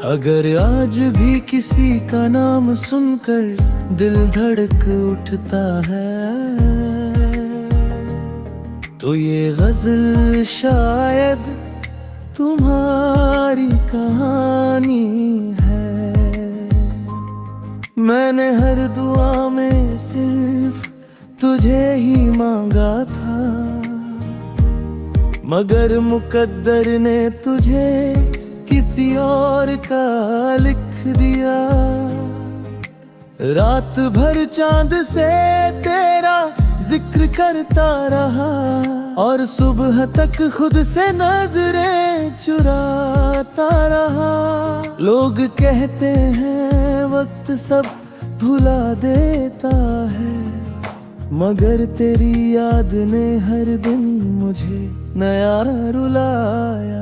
अगर आज भी किसी का नाम सुनकर दिल धड़क उठता है, तो ये गजल शायद तुम्हारी कहानी है। मैंने हर दुआ में सिर्फ तुझे ही मांगा था, मगर मुकद्दर ने तुझे किसी और का लिख दिया। रात भर चांद से तेरा जिक्र करता रहा, और सुबह तक खुद से नजरें चुराता रहा। लोग कहते हैं वक्त सब भुला देता है, मगर तेरी याद ने हर दिन मुझे नया रुलाया।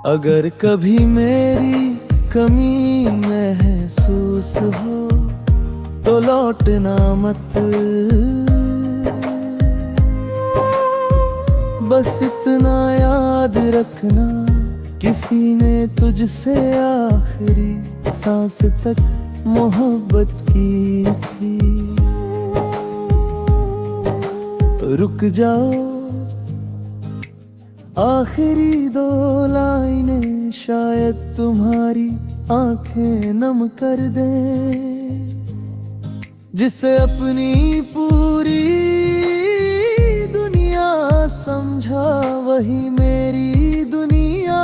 अगर कभी मेरी कमी महसूस हो तो लौटना मत, बस इतना याद रखना, किसी ने तुझसे आखिरी सांस तक मोहब्बत की थी। रुक जाओ, आखिरी दो लाइनें शायद तुम्हारी आंखें नम कर दे। जिसे अपनी पूरी दुनिया समझा, वही मेरी दुनिया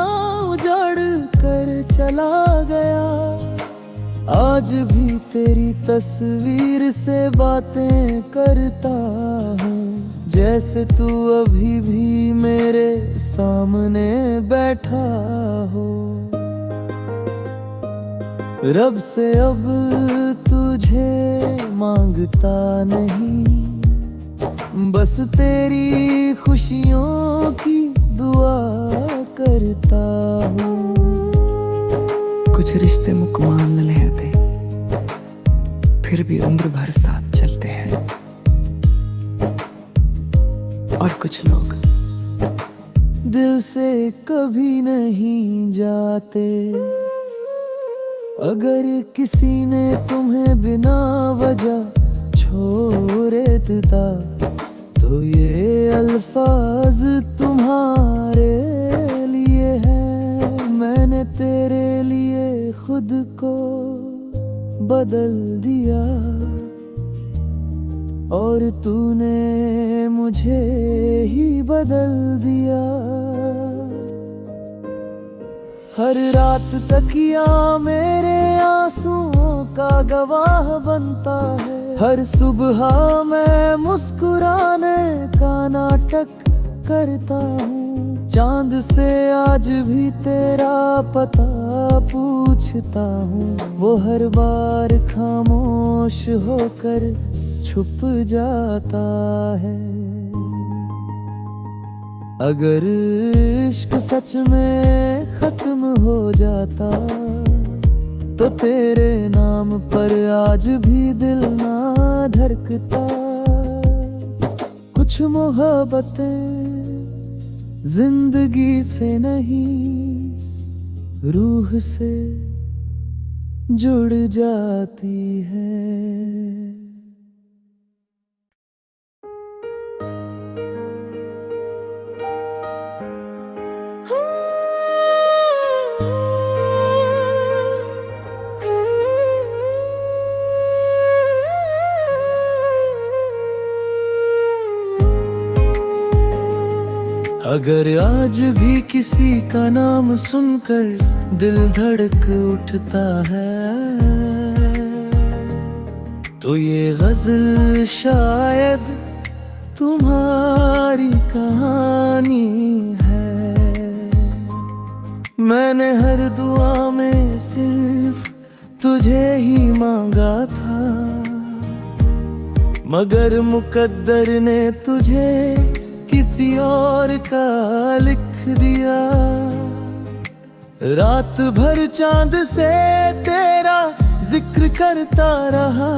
उजाड़ कर चला गया। आज भी तेरी तस्वीर से बातें करता हूँ, जैसे तू अभी भी मेरे सामने बैठा हो। रब से अब तुझे मांगता नहीं, बस तेरी खुशियों की दुआ करता हूँ। कुछ रिश्ते मुकम्मल नहीं होते, फिर भी उम्र भर साथ चलते हैं। और कुछ लोग दिल से कभी नहीं जाते। अगर किसी ने तुम्हें बिना वजह छोड़ देता, तो ये अल्फाज तुम्हारे लिए है। मैंने तेरे लिए खुद को बदल दिया, और तूने मुझे ही बदल दिया। हर रात तकिया मेरे आंसुओं का गवाह बनता है। हर सुबह मैं मुस्कुराने का नाटक करता हूँ। चांद से आज भी तेरा पता पूछता हूँ, वो हर बार खामोश होकर छुप जाता है। अगर इश्क सच में खत्म हो जाता, तो तेरे नाम पर आज भी दिल ना धड़कता। कुछ मोहब्बतें जिंदगी से नहीं, रूह से जुड़ जाती है। अगर आज भी किसी का नाम सुनकर दिल धड़क उठता है, तो ये गजल शायद तुम्हारी कहानी है। मैंने हर दुआ में सिर्फ तुझे ही मांगा था, मगर मुकद्दर ने तुझे किसी और का लिख दिया। रात भर चांद से तेरा जिक्र करता रहा,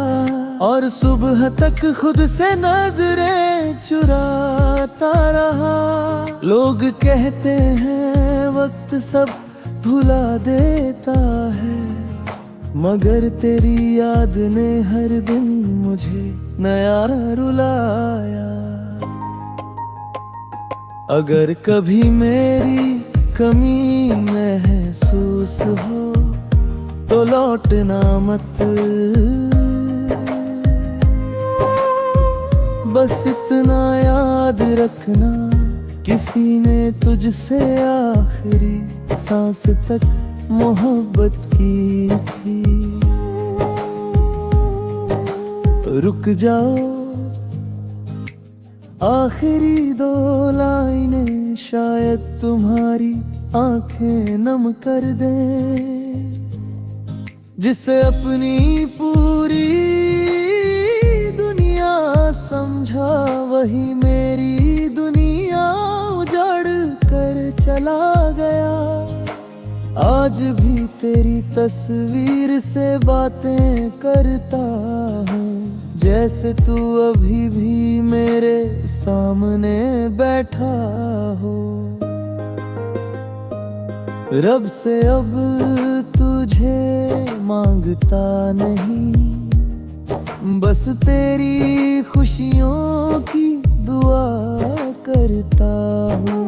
और सुबह तक खुद से नजरें चुराता रहा। लोग कहते हैं वक्त सब भुला देता है, मगर तेरी याद ने हर दिन मुझे नया रुलाया। अगर कभी मेरी कमी महसूस हो तो लौटना मत, बस इतना याद रखना, किसी ने तुझसे आखिरी सांस तक मोहब्बत की थी। रुक जाओ, आखिरी दो लाइनें शायद तुम्हारी आंखें नम कर दे। जिसे अपनी पूरी दुनिया समझा, वही मेरी दुनिया उजाड़ कर चला गया। आज भी तेरी तस्वीर से बातें करता हूँ, जैसे तू अभी भी मेरे सामने बैठा हो। रब से अब तुझे मांगता नहीं, बस तेरी खुशियों की दुआ करता हूँ।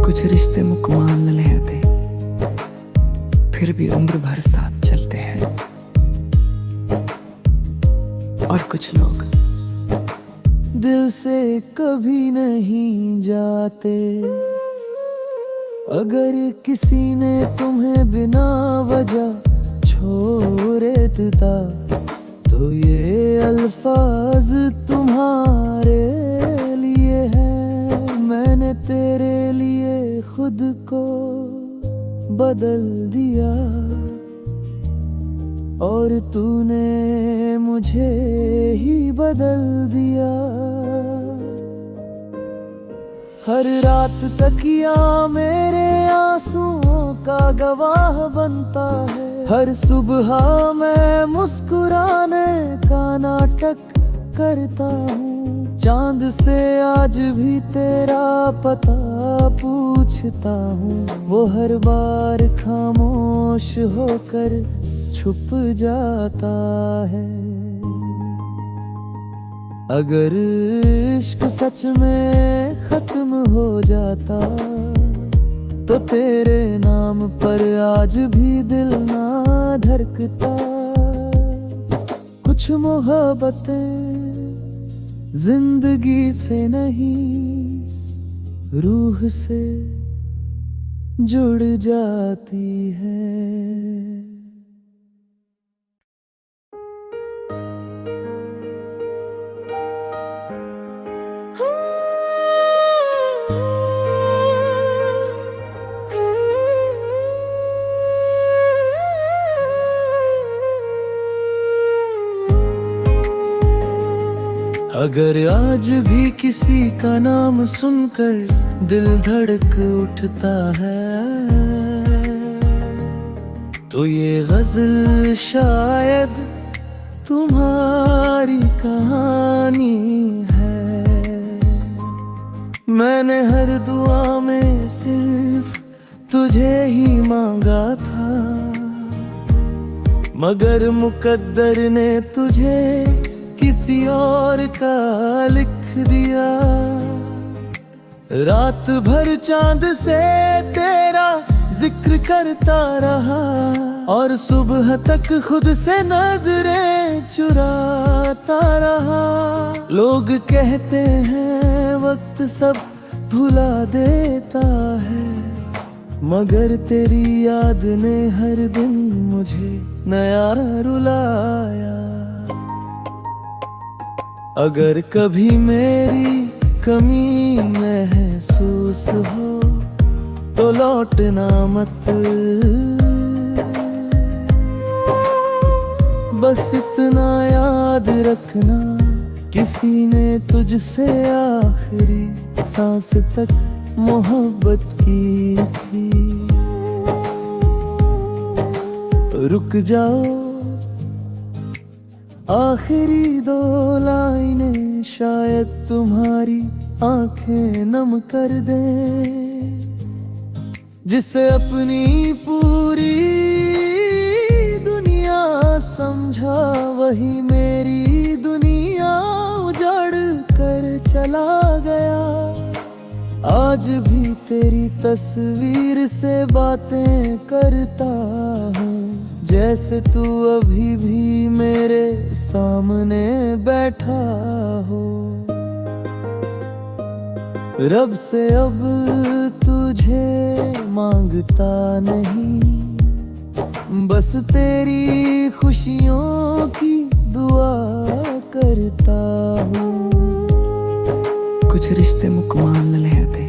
कुछ रिश्ते मुकम्मल नहीं होते, फिर भी उम्र भर साथ चलते हैं। और कुछ लोग दिल से कभी नहीं जाते। अगर किसी ने तुम्हें बिना वजह छोड़ देता, तो ये अल्फाज तुम्हारे लिए है। मैंने तेरे लिए खुद को बदल दिया, और तूने मुझे ही बदल दिया। हर रात तकिया मेरे आंसुओं का गवाह बनता है। हर सुबह मैं मुस्कुराने का नाटक करता हूँ। चांद से आज भी तेरा पता पूछता हूँ, वो हर बार खामोश होकर छुप जाता है। अगर इश्क सच में खत्म हो जाता, तो तेरे नाम पर आज भी दिल ना धड़कता। कुछ मोहब्बतें जिंदगी से नहीं, रूह से जुड़ जाती है। अगर आज भी किसी का नाम सुनकर दिल धड़क उठता है, तो ये गजल शायद तुम्हारी कहानी है। मैंने हर दुआ में सिर्फ तुझे ही मांगा था, मगर मुकद्दर ने तुझे किसी और का लिख दिया। रात भर चांद से तेरा जिक्र करता रहा, और सुबह तक खुद से नजरें चुराता रहा। लोग कहते हैं वक्त सब भुला देता है, मगर तेरी याद ने हर दिन मुझे नया रुलाया। अगर कभी मेरी कमी महसूस हो तो लौटना मत, बस इतना याद रखना, किसी ने तुझसे आखिरी सांस तक मोहब्बत की थी। रुक जाओ, आखिरी दो लाइनें शायद तुम्हारी आंखें नम कर दे। जिसे अपनी पूरी दुनिया समझा, वही मेरी दुनिया उजाड़ कर चला गया। आज भी तेरी तस्वीर से बातें करता हूँ, जैसे तू अभी भी मेरे सामने बैठा हो। रब से अब तुझे मांगता नहीं, बस तेरी खुशियों की दुआ करता हूँ। कुछ रिश्ते मुकम्मल नहीं होते,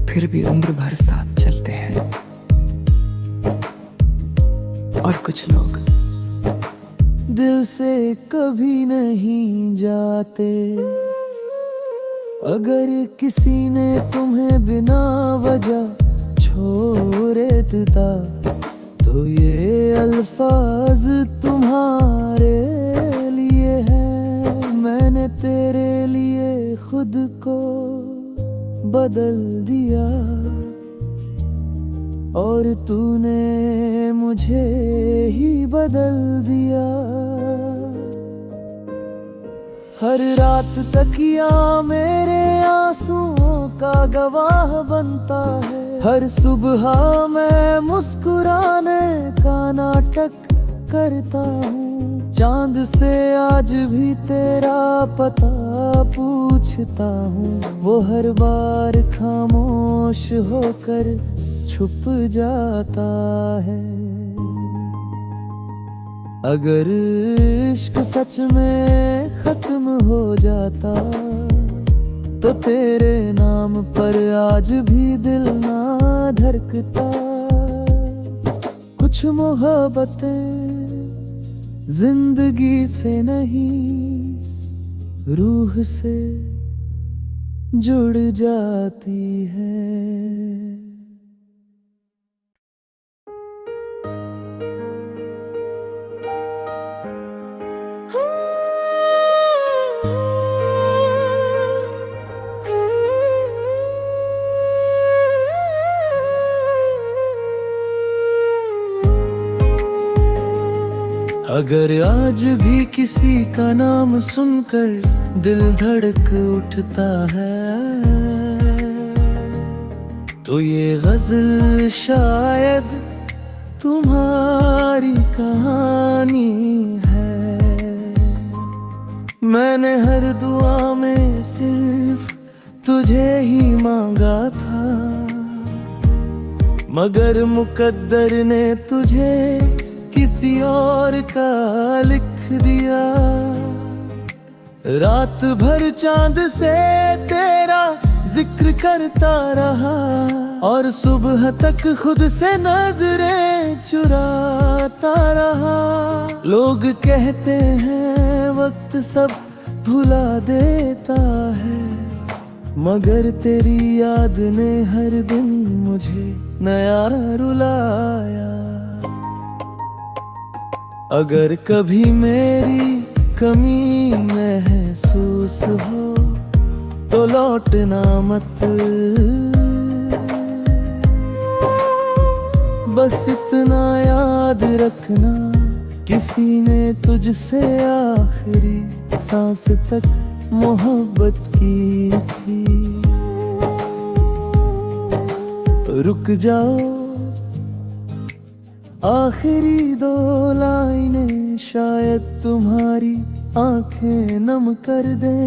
फिर भी उम्र भर साथ चलते हैं। और कुछ लोग दिल से कभी नहीं जाते। अगर किसी ने तुम्हें बिना वजह छोड़ दिया, तो ये अल्फाज तुम्हारे लिए है। मैंने तेरे लिए खुद को बदल दिया, और तूने मुझे ही बदल दिया। हर रात तकिया मेरे आंसुओं का गवाह बनता है। हर सुबह मैं मुस्कुराने का नाटक करता हूँ। चांद से आज भी तेरा पता पूछता हूँ, वो हर बार खामोश होकर छुप जाता है। अगर इश्क सच में खत्म हो जाता, तो तेरे नाम पर आज भी दिल ना धड़कता। कुछ मोहब्बतें जिंदगी से नहीं, रूह से जुड़ जाती है। अगर आज भी किसी का नाम सुनकर दिल धड़क उठता है, तो ये गजल शायद तुम्हारी कहानी है। मैंने हर दुआ में सिर्फ तुझे ही मांगा था, मगर मुकद्दर ने तुझे किसी और का लिख दिया। रात भर चांद से तेरा जिक्र करता रहा, और सुबह तक खुद से नजरें चुराता रहा। लोग कहते हैं वक्त सब भुला देता है, मगर तेरी याद ने हर दिन मुझे नया रुलाया। अगर कभी मेरी कमी महसूस हो, तो लौटना मत, बस इतना याद रखना, किसी ने तुझसे आखिरी सांस तक मोहब्बत की थी। रुक जाओ, आखिरी दो लाइनें शायद तुम्हारी आंखें नम कर दे।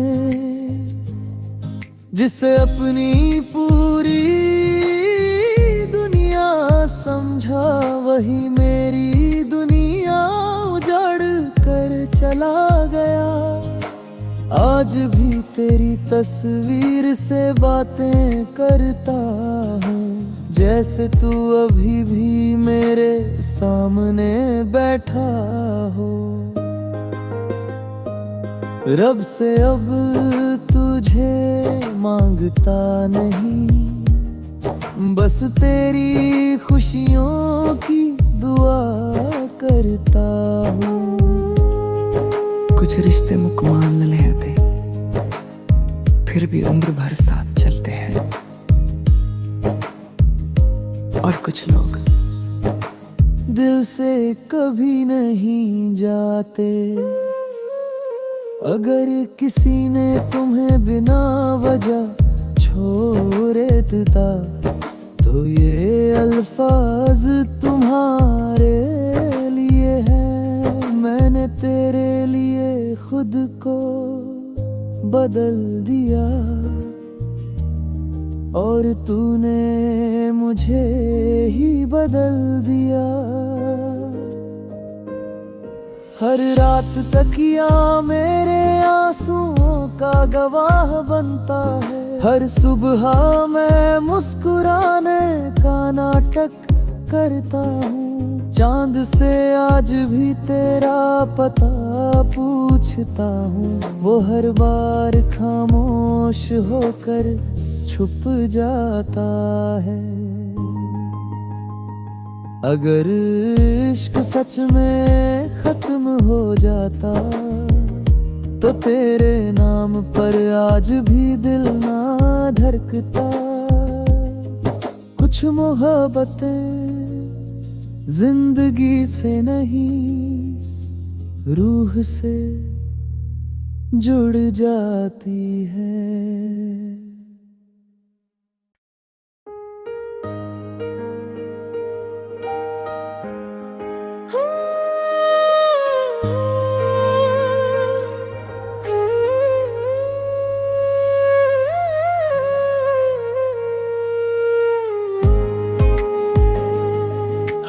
जिसे अपनी पूरी दुनिया समझा, वही मेरी दुनिया उजाड़ कर चला गया। आज भी तेरी तस्वीर से बातें करता हूँ, जैसे तू अभी भी मेरे सामने बैठा हो। रब से अब तुझे मांगता नहीं, बस तेरी खुशियों की दुआ करता हूँ। कुछ रिश्ते मुकम्मल नहीं होते, फिर भी उम्र भर साथ चलते हैं। और कुछ लोग दिल से कभी नहीं जाते। अगर किसी ने तुम्हें बिना वजह छोड़ देता तो ये अल्फाज तुम्हारे लिए है। मैंने तेरे लिए खुद को बदल दिया और तूने मुझे ही बदल दिया। हर रात तकिया मेरे आंसुओं का गवाह बनता है। हर सुबह मैं मुस्कुराने का नाटक करता हूँ। चांद से आज भी तेरा पता पूछता हूँ। वो हर बार खामोश होकर छुप जाता है। अगर इश्क सच में खत्म हो जाता तो तेरे नाम पर आज भी दिल ना धड़कता। कुछ मोहब्बतें जिंदगी से नहीं रूह से जुड़ जाती है।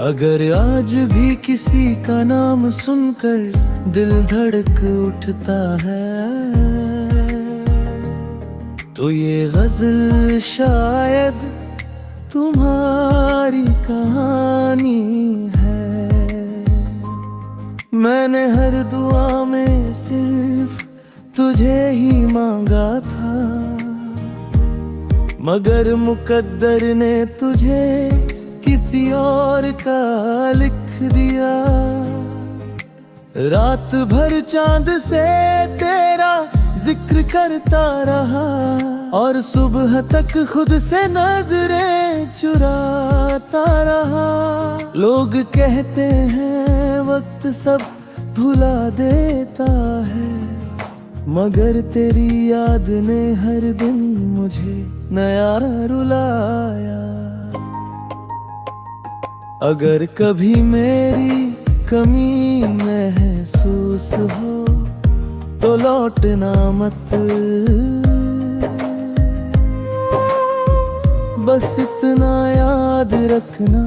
अगर आज भी किसी का नाम सुनकर दिल धड़क उठता है तो ये गजल शायद तुम्हारी कहानी है। मैंने हर दुआ में सिर्फ तुझे ही मांगा था, मगर मुकद्दर ने तुझे किसी और का लिख दिया। रात भर चांद से तेरा जिक्र करता रहा और सुबह तक खुद से नजरें चुराता रहा। लोग कहते हैं वक्त सब भुला देता है, मगर तेरी याद ने हर दिन मुझे नया रुलाया। अगर कभी मेरी कमी महसूस हो तो लौटना मत, बस इतना याद रखना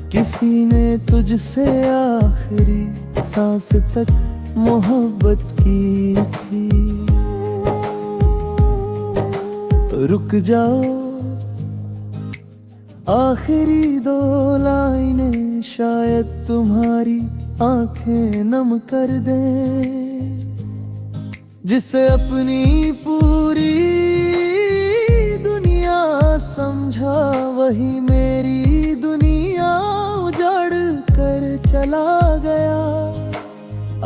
किसी ने तुझसे आखिरी सांस तक मोहब्बत की थी। रुक जाओ, आखिरी दो लाइनें शायद तुम्हारी आंखें नम कर दे। जिसे अपनी पूरी दुनिया समझा वही मेरी दुनिया उजाड़ कर चला गया।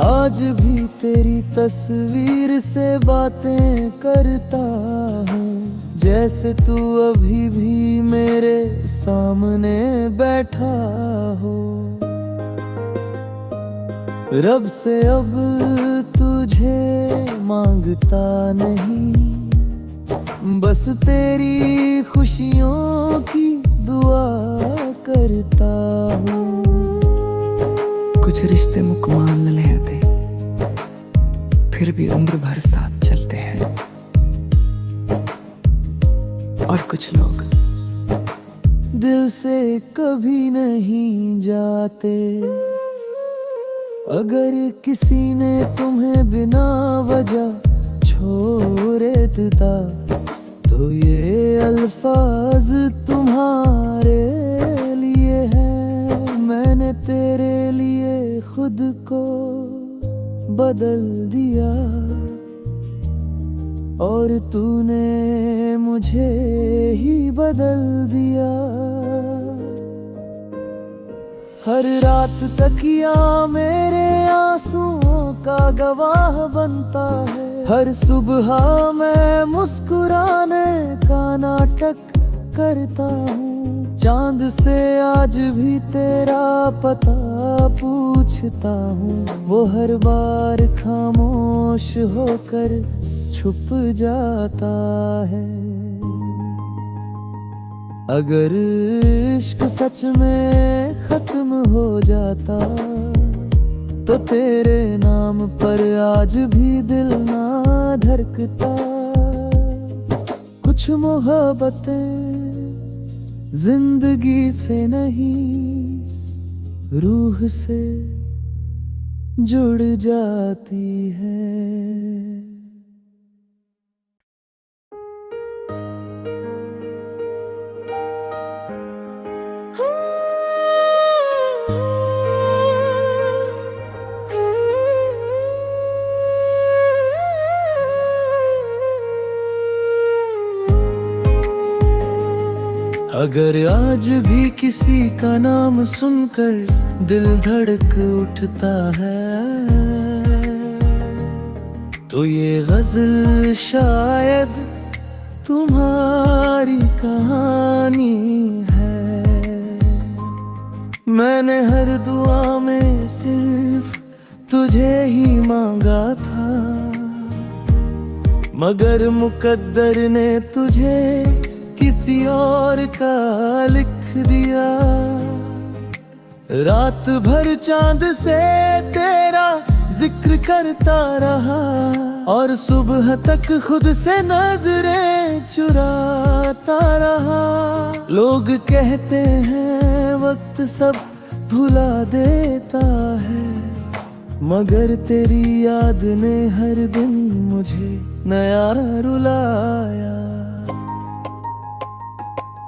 आज भी तेरी तस्वीर से बातें करता हूँ, जैसे तू अभी भी मेरे सामने बैठा हो। रब से अब तुझे मांगता नहीं, बस तेरी खुशियों की दुआ करता हूँ। कुछ रिश्ते मुकम्मल नहीं आते, फिर भी उम्र भर साथ चलते हैं। और कुछ लोग दिल से कभी नहीं जाते। अगर किसी ने तुम्हें बिना वजह छोड़ देता तो ये अल्फाज तुम्हारे लिए है। मैंने तेरे लिए खुद को बदल दिया और तूने मुझे ही बदल दिया। हर रात तकिया मेरे आंसुओं का गवाह बनता है। हर सुबह मैं मुस्कुराने का नाटक करता हूँ। चांद से आज भी तेरा पता पूछता हूँ, वो हर बार खामोश होकर छुप जाता है। अगर इश्क सच में खत्म हो जाता तो तेरे नाम पर आज भी दिल ना धड़कता। कुछ मोहब्बतें जिंदगी से नहीं रूह से जुड़ जाती है। अगर आज भी किसी का नाम सुनकर दिल धड़क उठता है तो ये गजल शायद तुम्हारी कहानी है। मैंने हर दुआ में सिर्फ तुझे ही मांगा था, मगर मुकद्दर ने तुझे किसी और का लिख दिया। रात भर चांद से तेरा जिक्र करता रहा और सुबह तक खुद से नजरें चुराता रहा। लोग कहते हैं वक्त सब भुला देता है, मगर तेरी याद ने हर दिन मुझे नया रुलाया।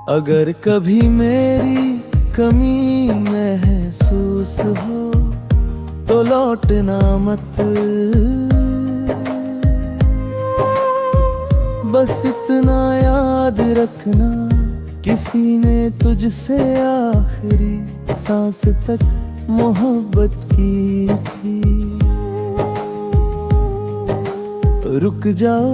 अगर कभी मेरी कमी महसूस हो तो लौटना मत, बस इतना याद रखना किसी ने तुझसे आखिरी सांस तक मोहब्बत की थी। रुक जाओ,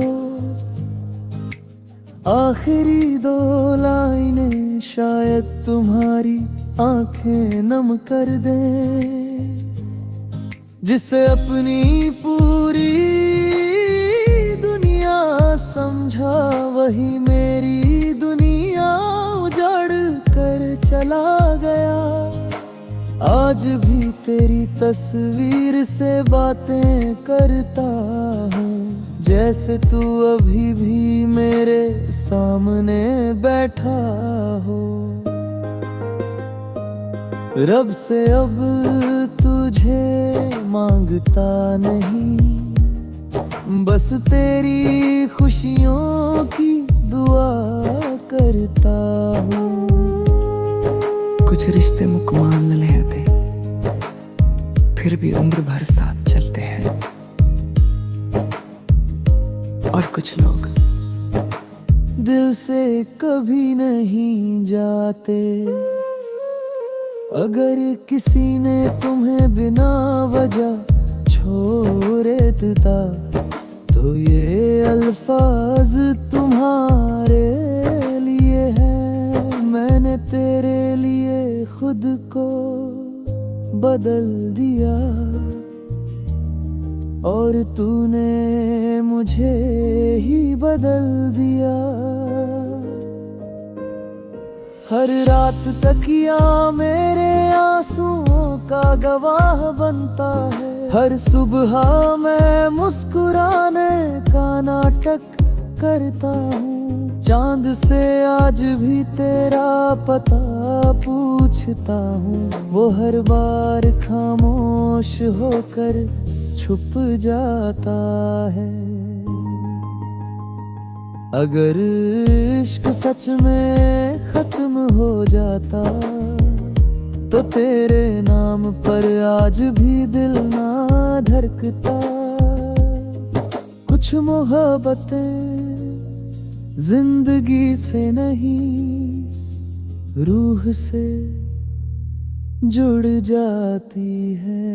आखिरी दो लाइनें शायद तुम्हारी आंखें नम कर दे। जिसे अपनी पूरी दुनिया समझा वही मेरी दुनिया उजाड़ कर चला गया। आज भी तेरी तस्वीर से बातें करता हूँ, जैसे तू अभी भी मेरे सामने बैठा हो। रब से अब तुझे मांगता नहीं, बस तेरी खुशियों की दुआ करता हूँ। कुछ रिश्ते मुकम्मल नहीं होते, फिर भी उम्र भर साथ चलते हैं। और कुछ लोग दिल से कभी नहीं जाते। अगर किसी ने तुम्हें बिना वजह छोड़ देता तो ये अल्फाज तुम्हारे लिए है। मैंने तेरे लिए खुद को बदल दिया और तूने मुझे ही बदल दिया। हर रात तकिया मेरे आंसुओं का गवाह बनता है। हर सुबह मैं मुस्कुराने का नाटक करता हूँ। चांद से आज भी तेरा पता पूछता हूँ, वो हर बार खामोश होकर छुप जाता है। अगर इश्क सच में खत्म हो जाता तो तेरे नाम पर आज भी दिल ना धड़कता। कुछ मोहब्बतें जिंदगी से नहीं रूह से जुड़ जाती है।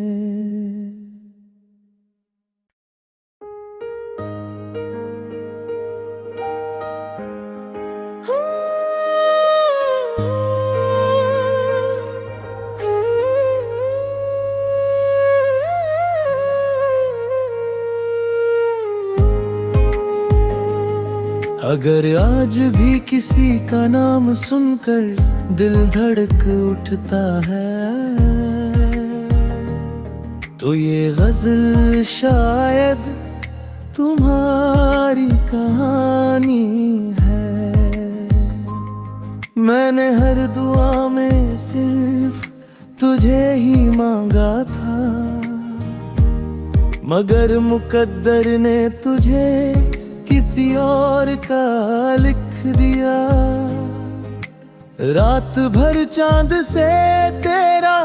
अगर आज भी किसी का नाम सुनकर दिल धड़क उठता है, तो ये गजल शायद तुम्हारी कहानी है। मैंने हर दुआ में सिर्फ तुझे ही मांगा था, मगर मुकद्दर ने तुझे किसी और का लिख दिया। रात भर चांद से तेरा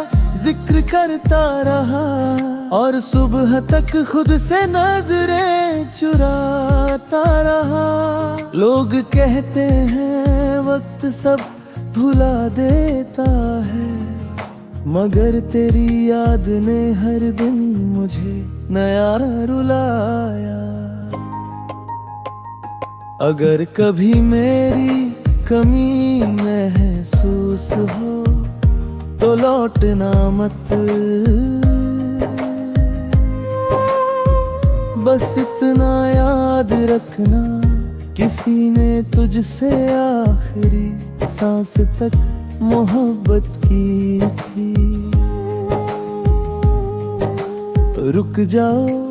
जिक्र करता रहा, और सुबह तक खुद से नजरें चुराता रहा। लोग कहते हैं वक्त सब भुला देता है, मगर तेरी याद ने हर दिन मुझे नया रुलाया। अगर कभी मेरी कमी महसूस हो तो लौटना मत, बस इतना याद रखना, किसी ने तुझसे आखिरी सांस तक मोहब्बत की थी। रुक जाओ,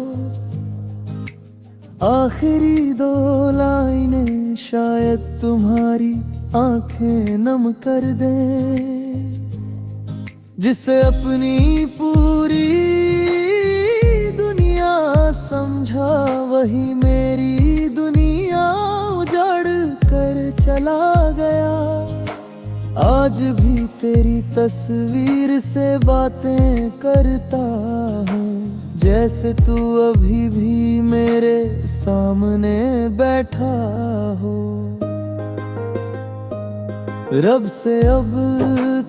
आखिरी दो लाइनें शायद तुम्हारी आंखें नम कर दे। जिसे अपनी पूरी दुनिया समझा, वही मेरी दुनिया उजाड़ कर चला गया। आज भी तेरी तस्वीर से बातें करता हूँ, जैसे तू अभी भी मेरे सामने बैठा हो। रब से अब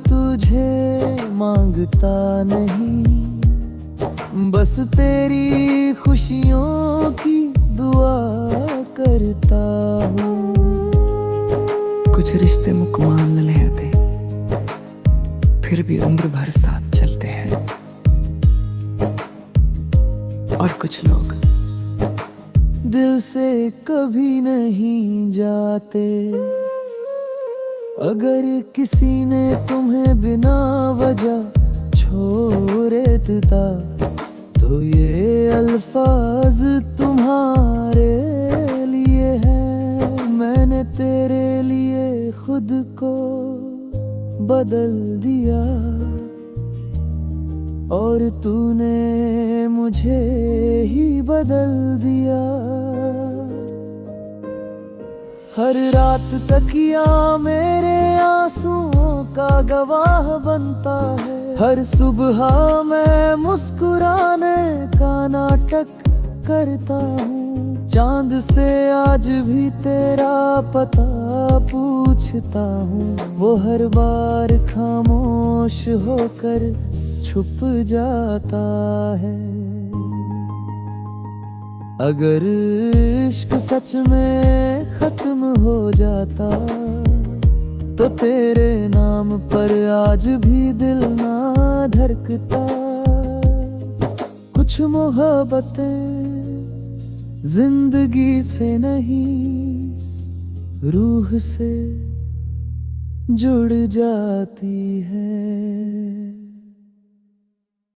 तुझे मांगता नहीं, बस तेरी खुशियों की दुआ करता हूँ। कुछ रिश्ते मुकम्मल नहीं होते, फिर भी उम्र भर साथ चलते हैं। और कुछ लोग दिल से कभी नहीं जाते। अगर किसी ने तुम्हें बिना वजह छोड़ दिया, तो ये अल्फाज तुम्हारे लिए है। मैंने तेरे लिए खुद को बदल दिया, और तूने मुझे ही बदल दिया। हर रात तकिया मेरे आंसुओं का गवाह बनता है। हर सुबह मैं मुस्कुराने का नाटक करता हूँ। चांद से आज भी तेरा पता पूछता हूँ, वो हर बार खामोश होकर छुप जाता है। अगर इश्क सच में खत्म हो जाता, तो तेरे नाम पर आज भी दिल ना धड़कता। कुछ मोहब्बतें जिंदगी से नहीं, रूह से जुड़ जाती है।